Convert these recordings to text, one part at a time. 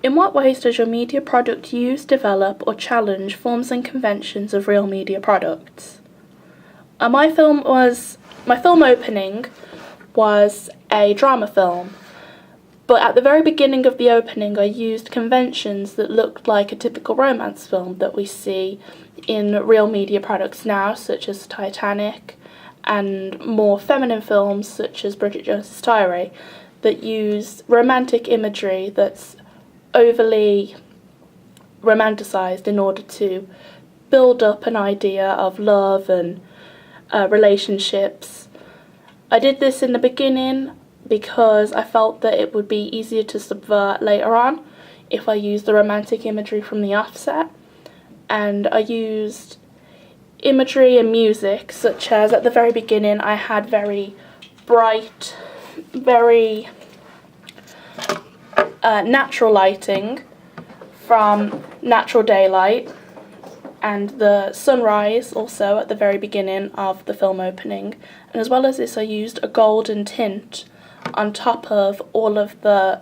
In what ways does your media product use, develop, or challenge forms and conventions of real media products? My film opening was a drama film, but at the very beginning of the opening I used conventions that looked like a typical romance film that we see in real media products now, such as Titanic, and more feminine films such as Bridget Jones's Diary, that use romantic imagery that's overly romanticised in order to build up an idea of love and relationships. I did this in the beginning because I felt that it would be easier to subvert later on if I used the romantic imagery from the offset. And I used imagery and music, such as at the very beginning I had very bright, very natural lighting from natural daylight, and the sunrise also at the very beginning of the film opening. And as well as this, I used a golden tint on top of all of the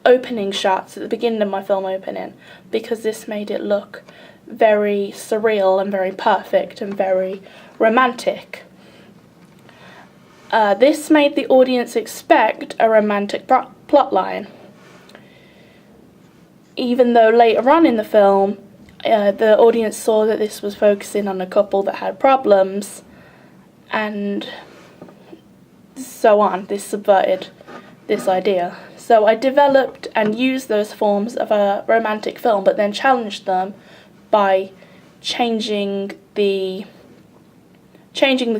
opening shots at the beginning of my film opening, because this made it look very surreal and very perfect and very romantic. This made the audience expect a romantic plotline, even though later on in the film the audience saw that this was focusing on a couple that had problems, and so on. This subverted this idea. So I developed and used those forms of a romantic film, but then challenged them by changing the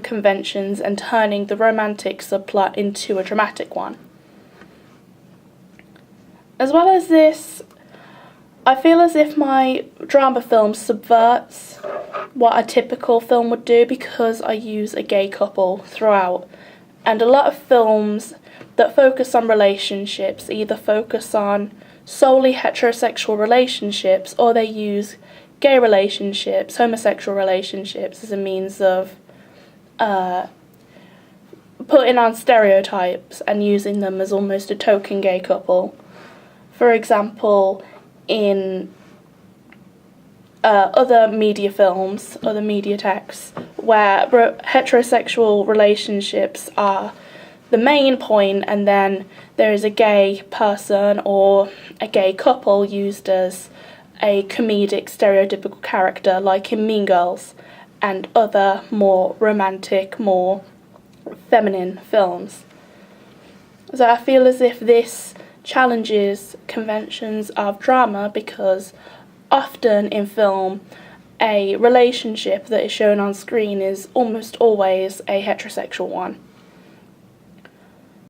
conventions and turning the romantic subplot into a dramatic one. As well as this, I feel as if my drama film subverts what a typical film would do, because I use a gay couple throughout. And a lot of films that focus on relationships either focus on solely heterosexual relationships, or they use gay relationships, homosexual relationships as a means of putting on stereotypes and using them as almost a token gay couple. For example, in other media films, other media texts, where heterosexual relationships are the main point, and then there is a gay person or a gay couple used as a comedic stereotypical character, like in Mean Girls and other more romantic, more feminine films. So I feel as if this challenges conventions of drama, because often in film a relationship that is shown on screen is almost always a heterosexual one.